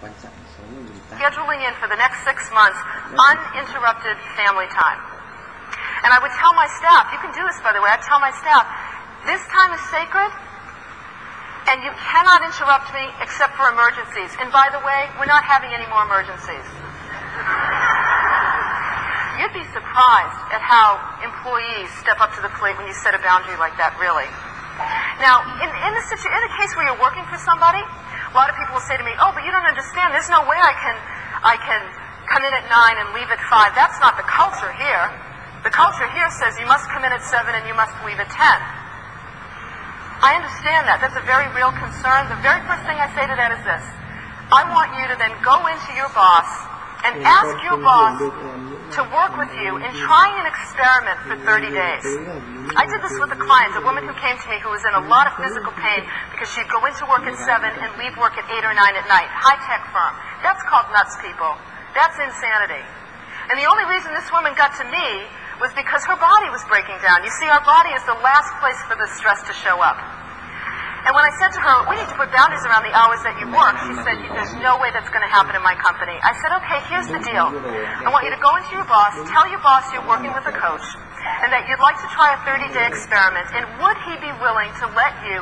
scheduling in for the next 6 months uninterrupted family time. And I would tell my staff, you can do this by the way, I'd tell my staff, this time is sacred and you cannot interrupt me except for emergencies. And by the way, we're not having any more emergencies. You'd be surprised at how employees step up to the plate when you set a boundary like that, really. Now, in the case where you're working for somebody, a lot of people will say to me, oh, but you don't understand, there's no way I can come in at 9 and leave at 5. That's not the culture here. The culture here says you must come in at 7 and you must leave at 10. I understand that. That's a very real concern. The very first thing I say to that is this. I want you to then go into your boss and ask your boss to work with you in trying an experiment for 30 days. I did this with a client, a woman who came to me who was in a lot of physical pain because she'd go into work at 7 and leave work at 8 or 9 at night. High-tech firm. That's called nuts, people. That's insanity. And the only reason this woman got to me was because her body was breaking down. You see, our body is the last place for the stress to show up. And when I said to her, we need to put boundaries around the hours that you work, she said, there's no way that's going to happen in my company. I said, okay, here's the deal. I want you to go into your boss, tell your boss you're working with a coach, and that you'd like to try a 30-day experiment, and would he be willing to let you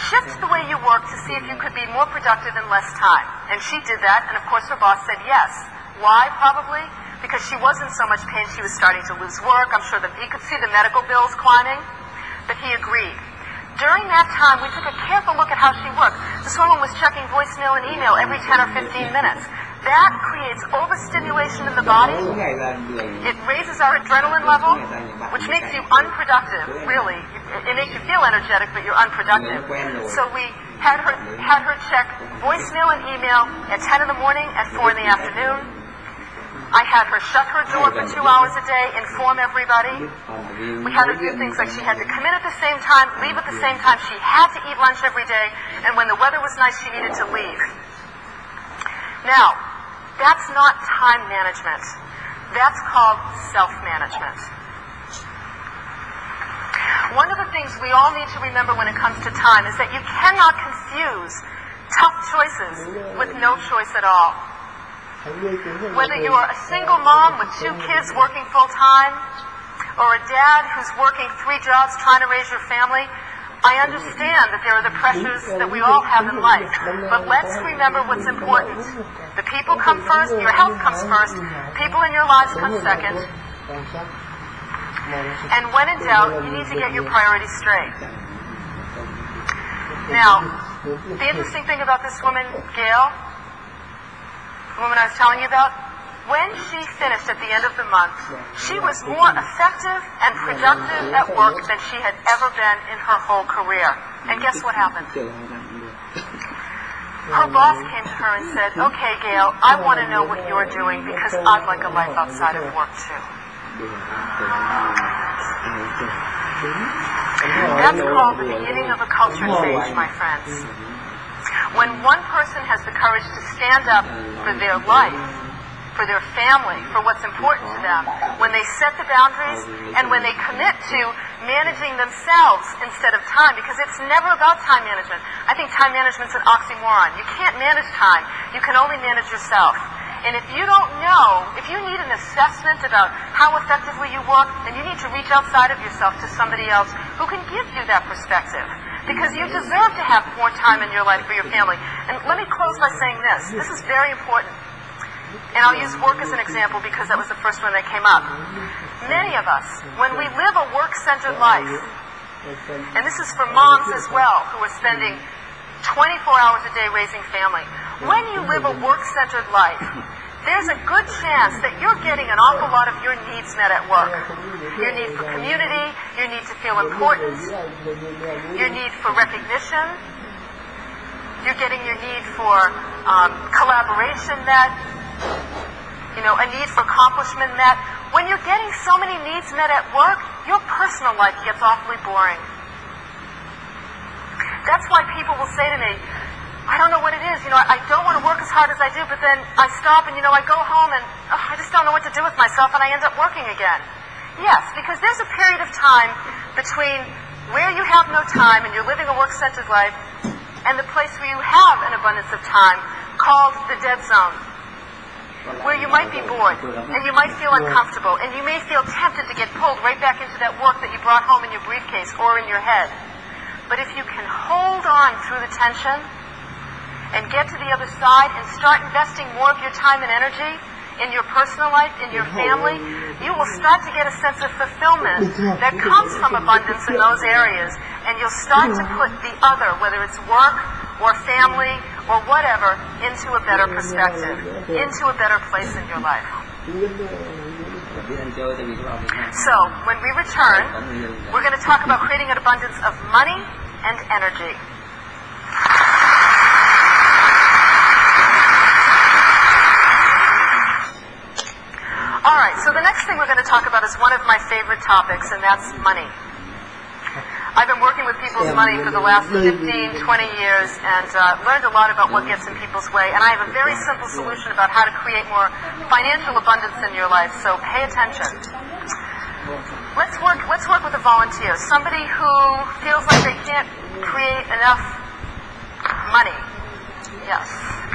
shift the way you work to see if you could be more productive in less time? And she did that, and of course her boss said yes. Why, probably? Because she was in so much pain, she was starting to lose work. I'm sure that he could see the medical bills climbing, but he agreed. During that time, we took a careful look at how she worked. This woman was checking voicemail and email every 10 or 15 minutes. That creates overstimulation in the body. It raises our adrenaline level, which makes you unproductive, really. It makes you feel energetic, but you're unproductive. So we had her check voicemail and email at 10 in the morning, at 4 in the afternoon. I had her shut her door for 2 hours a day, inform everybody. We had her do things like she had to come in at the same time, leave at the same time. She had to eat lunch every day, and when the weather was nice, she needed to leave. Now, that's not time management. That's called self-management. One of the things we all need to remember when it comes to time is that you cannot confuse tough choices with no choice at all. Whether you're a single mom with 2 kids working full-time, or a dad who's working 3 jobs trying to raise your family, I understand that there are the pressures that we all have in life. But let's remember what's important. The people come first, your health comes first, people in your lives come second. And when in doubt, you need to get your priorities straight. Now, the interesting thing about this woman, Gail, the woman I was telling you about, when she finished at the end of the month, she was more effective and productive at work than she had ever been in her whole career. And guess what happened? Her boss came to her and said, okay, Gail, I want to know what you're doing because I'd like a life outside of work too. That's called the beginning of a culture change, my friends. When one person has the courage to stand up for their life, for their family, for what's important to them, when they set the boundaries, and when they commit to managing themselves instead of time, because it's never about time management. I think time management's an oxymoron. You can't manage time. You can only manage yourself. And if you don't know, if you need an assessment about how effectively you work, then you need to reach outside of yourself to somebody else who can give you that perspective. Because you deserve to have more time in your life for your family. And let me close by saying this. This is very important. And I'll use work as an example because that was the first one that came up. Many of us, when we live a work-centered life, and this is for moms as well who are spending 24 hours a day raising family, when you live a work-centered life, there's a good chance that you're getting an awful lot of your needs met at work. Your need for community, your need to feel important, your need for recognition, you're getting your need for collaboration met, a need for accomplishment met. When you're getting so many needs met at work, your personal life gets awfully boring. That's why people will say to me, I don't know what it is, I don't want to work as hard as I do, but then I stop and, I go home and I just don't know what to do with myself and I end up working again. Yes, because there's a period of time between where you have no time and you're living a work-centered life and the place where you have an abundance of time called the dead zone, where you might be bored, and you might feel uncomfortable, and you may feel tempted to get pulled right back into that work that you brought home in your briefcase or in your head. But if you can hold on through the tension and get to the other side and start investing more of your time and energy in your personal life, in your family, you will start to get a sense of fulfillment that comes from abundance in those areas, and you'll start to put the other, whether it's work or family or whatever, into a better perspective, into a better place in your life. So, when we return, we're going to talk about creating an abundance of money and energy. All right, so the next thing we're going to talk about is one of my favorite topics, and that's money. I've been working with people's money for the last 15, 20 years, and learned a lot about what gets in people's way. And I have a very simple solution about how to create more financial abundance in your life, so pay attention. Let's work with a volunteer, somebody who feels like they can't create enough money. Yes,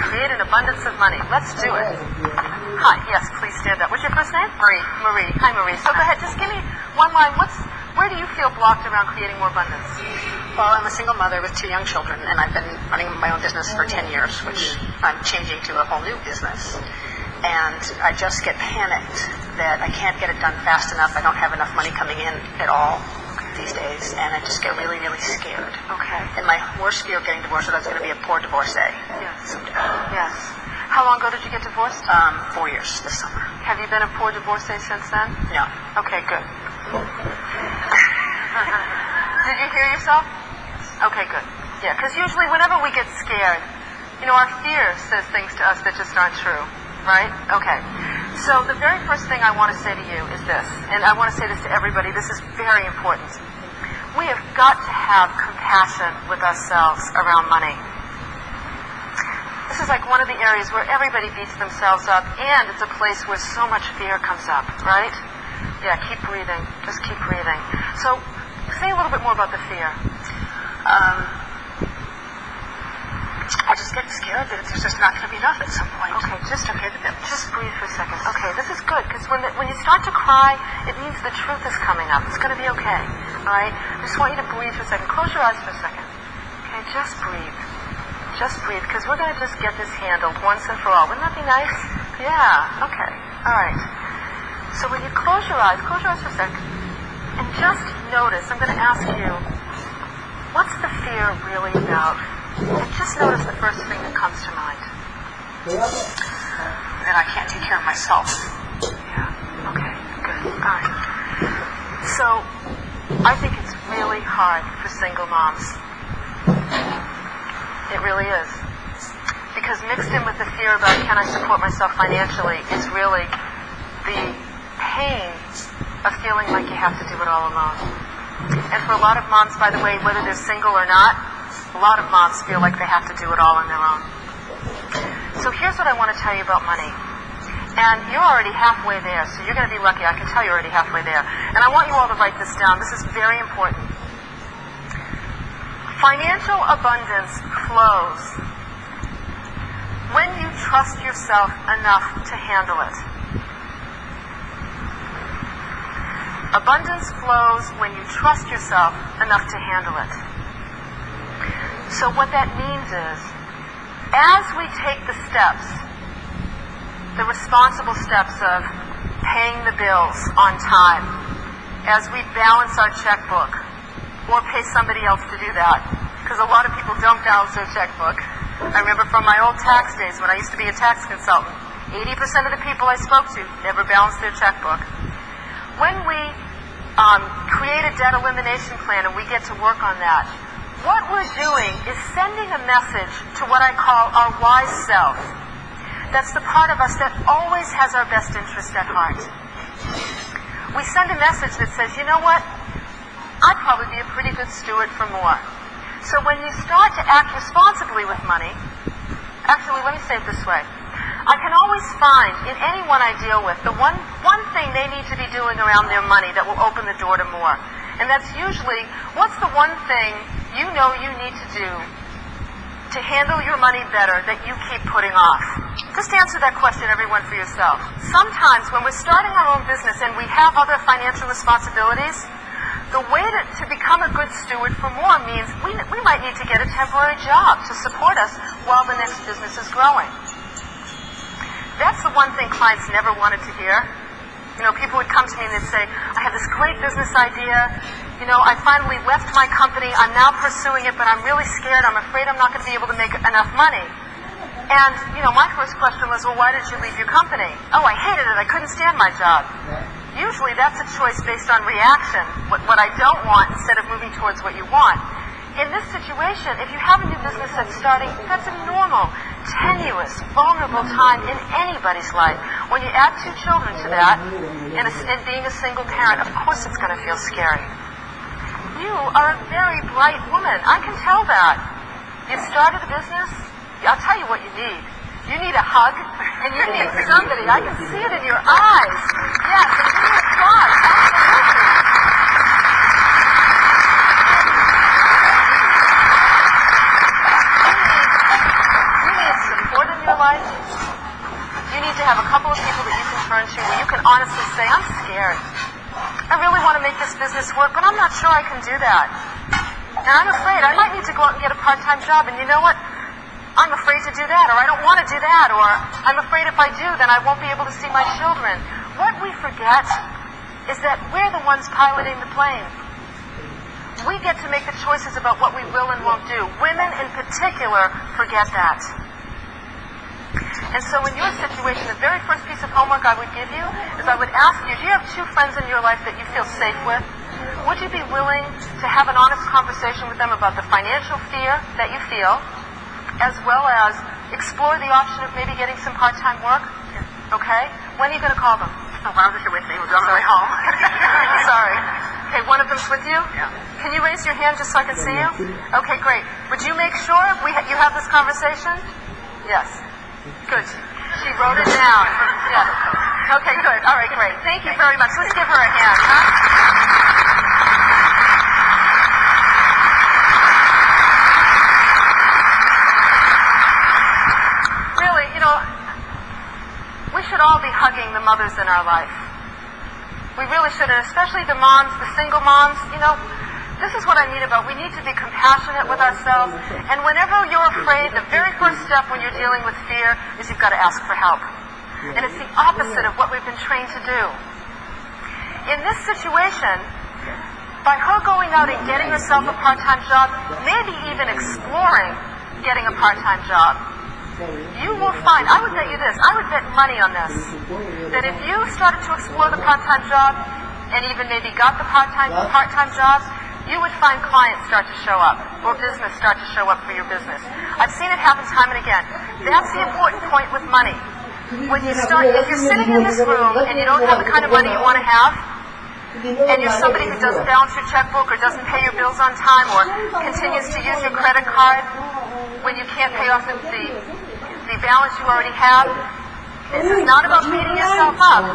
create an abundance of money. Let's do it. Hi, yes, please stand up. What's your first name? Marie. Marie. Hi, Marie. So go ahead, just give me one line. Where do you feel blocked around creating more abundance? Well, I'm a single mother with 2 young children, and I've been running my own business for 10 years, which I'm changing to a whole new business. And I just get panicked that I can't get it done fast enough. I don't have enough money coming in at all these days, and I just get really, really scared. Okay. And my worst fear of getting divorced is I was going to be a poor divorcee. Yes. Yes. How long ago did you get divorced? 4 years this summer. Have you been a poor divorcee since then? No. Okay, good. Did you hear yourself? Okay, good. Yeah, because usually whenever we get scared, our fear says things to us that just aren't true, right? Okay. So the very first thing I want to say to you is this, and I want to say this to everybody. This is very important. We have got to have compassion with ourselves around money. This is like one of the areas where everybody beats themselves up, and it's a place where so much fear comes up, right? Yeah, keep breathing. Just keep breathing. So, say a little bit more about the fear. I just get scared that there's just not going to be enough at some point. Okay, just breathe for a second. Okay, this is good, because when you start to cry, it means the truth is coming up. It's going to be okay, all right? I just want you to breathe for a second. Close your eyes for a second. Okay, just breathe. Just breathe, because we're going to just get this handled once and for all. Wouldn't that be nice? Yeah, okay. All right. So when you close your eyes for a second, and just notice, I'm going to ask you, what's the fear really about? And just notice the first thing that comes to mind. That I can't take care of myself. Yeah, okay, good. All right. So, I think it's really hard for single moms. It really is. Because mixed in with the fear about can I support myself financially is really the pain of feeling like you have to do it all alone. And for a lot of moms, by the way, whether they're single or not, a lot of moms feel like they have to do it all on their own. So here's what I want to tell you about money. And you're already halfway there, so you're going to be lucky. I can tell you're already halfway there. And I want you all to write this down. This is very important. Financial abundance flows when you trust yourself enough to handle it. Abundance flows when you trust yourself enough to handle it. So what that means is, as we take the steps, the responsible steps of paying the bills on time, as we balance our checkbook, or pay somebody else to do that, because a lot of people don't balance their checkbook. I remember from my old tax days when I used to be a tax consultant, 80% of the people I spoke to never balanced their checkbook. When we create a debt elimination plan and we get to work on that, what we're doing is sending a message to what I call our wise self. That's the part of us that always has our best interest at heart. We send a message that says, you know what? I'd probably be a pretty good steward for more. So when you start to act responsibly with money, actually, let me say it this way. I can always find in anyone I deal with the one thing they need to be doing around their money that will open the door to more. And that's usually, what's the one thing you know you need to do to handle your money better that you keep putting off? Just answer that question, everyone, for yourself. Sometimes when we're starting our own business and we have other financial responsibilities, the way to become a good steward for more means we might need to get a temporary job to support us while the next business is growing. That's the one thing clients never wanted to hear. You know, people would come to me and they'd say, I have this great business idea. You know, I finally left my company. I'm now pursuing it, but I'm really scared. I'm afraid I'm not going to be able to make enough money. And, you know, my first question was, well, why did you leave your company? Oh, I hated it. I couldn't stand my job. Usually that's a choice based on reaction, what I don't want instead of moving towards what you want. In this situation, if you have a new business that's starting, that's a normal, tenuous, vulnerable time in anybody's life. When you add 2 children to that, and being a single parent, of course it's going to feel scary. You are a very bright woman. I can tell that. You started a business. I'll tell you what you need. You need a hug, and you need somebody. I can see it in your eyes. Yes, and give me applause. Absolutely. You need support in your life. You need to have a couple of people that you can turn to where you can honestly say, I'm scared. I really want to make this business work, but I'm not sure I can do that. And I'm afraid I might need to go out and get a part-time job, and you know what? I'm afraid to do that, or I don't want to do that, or I'm afraid if I do, then I won't be able to see my children. What we forget is that we're the ones piloting the plane. We get to make the choices about what we will and won't do. Women in particular forget that. And so in your situation, the very first piece of homework I would give you is I would ask you, do you have 2 friends in your life that you feel safe with? Would you be willing to have an honest conversation with them about the financial fear that you feel, as well as explore the option of maybe getting some part-time work? Okay? When are you going to call them? Oh, wow, they're with me. We're on the way home. Sorry. Okay, one of them's with you? Yeah. Can you raise your hand just so I can see you? Okay, great. Would you make sure you have this conversation? Yes. Good. She wrote it down. Yeah. Okay, good. All right, great. Thank you very much. Let's give her a hand, huh? Really, you know, we should all be hugging the mothers in our life. We really should, and especially the moms, the single moms. You know, this is what I mean about we need to be compassionate with ourselves. And whenever you're afraid, the very first step when you're dealing with fear is you've got to ask for help. And it's the opposite of what we've been trained to do. In this situation, by her going out and getting herself a part-time job, maybe even exploring getting a part-time job, you will find, I would bet you this, I would bet money on this, that if you started to explore the part-time job and even maybe got the part-time jobs, you would find clients start to show up, or business start to show up for your business. I've seen it happen time and again. That's the important point with money. When you start, if you're sitting in this room and you don't have the kind of money you want to have, and you're somebody who doesn't balance your checkbook or doesn't pay your bills on time or continues to use your credit card when you can't pay off the balance you already have, this is not about beating yourself up.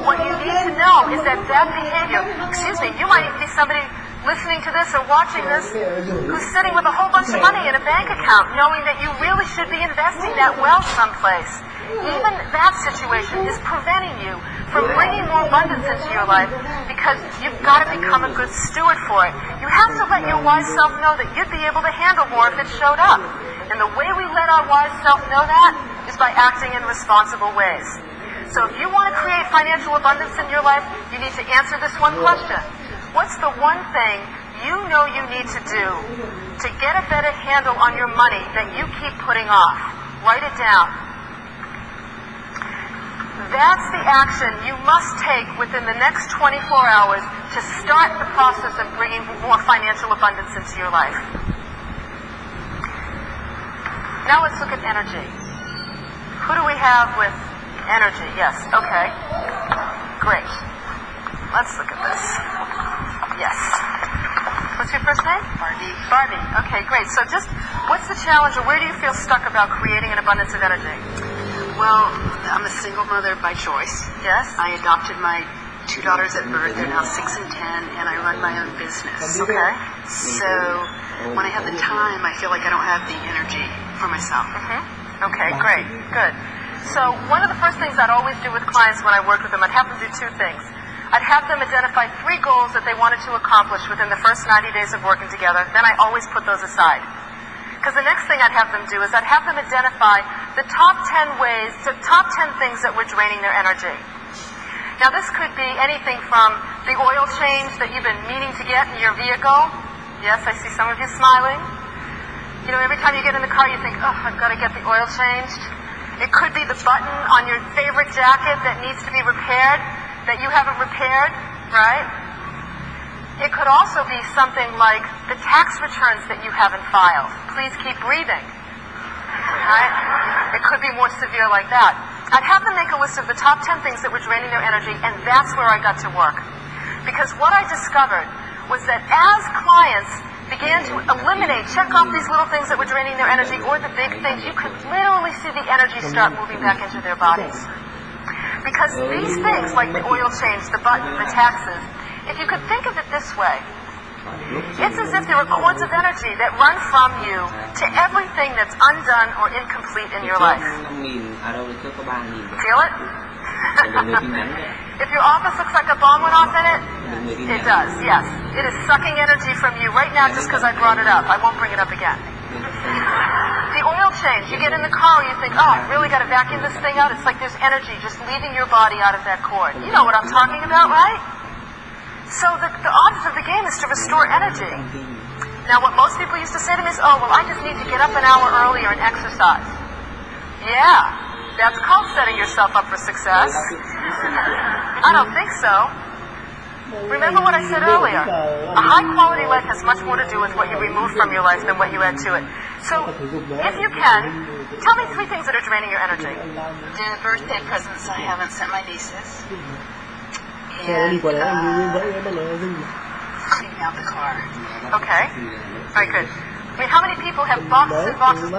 What you need to know is that behavior, you might even be somebody listening to this or watching this who's sitting with a whole bunch of money in a bank account knowing that you really should be investing that wealth someplace. Even that situation is preventing you from bringing more abundance into your life because you've got to become a good steward for it. You have to let your wise self know that you'd be able to handle more if it showed up. And the way we let our wise self know that is by acting in responsible ways. So if you want to create financial abundance in your life, you need to answer this one question. What's the one thing you know you need to do to get a better handle on your money that you keep putting off? Write it down. That's the action you must take within the next 24 hours to start the process of bringing more financial abundance into your life. Now let's look at energy. Who do we have with energy? Yes, okay. Great. Let's look at this. Yes. What's your first name? Barbie. Barbie. Okay, great. So just, what's the challenge, or where do you feel stuck about creating an abundance of energy? Well, I'm a single mother by choice. Yes. I adopted my 2 daughters at birth. They're now 6 and 10, and I run my own business. Okay. So when I have the time, I feel like I don't have the energy for myself. Okay, great, good. So one of the first things I'd always do with clients when I worked with them, I'd have them do 2 things. I'd have them identify 3 goals that they wanted to accomplish within the first 90 days of working together. Then I always put those aside. Because the next thing I'd have them do is I'd have them identify the top 10 ways, the top 10 things that were draining their energy. Now this could be anything from the oil change that you've been meaning to get in your vehicle. Yes, I see some of you smiling. You know, every time you get in the car you think, oh, I've got to get the oil changed. It could be the button on your favorite jacket that needs to be repaired, that you haven't repaired, right? It could also be something like the tax returns that you haven't filed. Please keep breathing, right? It could be more severe like that. I'd have them make a list of the top 10 things that were draining their energy, and that's where I got to work. Because what I discovered was that as clients began to eliminate, check off these little things that were draining their energy or the big things, you could literally see the energy start moving back into their bodies. Because these things, like the oil change, the button, the taxes, if you could think of it this way, it's as if there are cords of energy that run from you to everything that's undone or incomplete in your life. Feel it? If your office looks like a bomb went off in it, it does, yes. It is sucking energy from you right now just because I brought it up. I won't bring it up again. The oil change, you get in the car, you think, oh, I really got to vacuum this thing out. It's like there's energy just leaving your body out of that cord. You know what I'm talking about, right? So the object of the game is to restore energy. Now what most people used to say to me is, oh, well, I just need to get up an hour earlier and exercise. Yeah, that's called setting yourself up for success. I don't think so. Remember what I said earlier. A high-quality life has much more to do with what you remove from your life than what you add to it. So, if you can, tell me 3 things that are draining your energy. The birthday presents I haven't sent my nieces. Đi qua đấy em vui vẻ với Cleaning out the car. Okay. All right, good. I mean, how many people have boxes and boxes?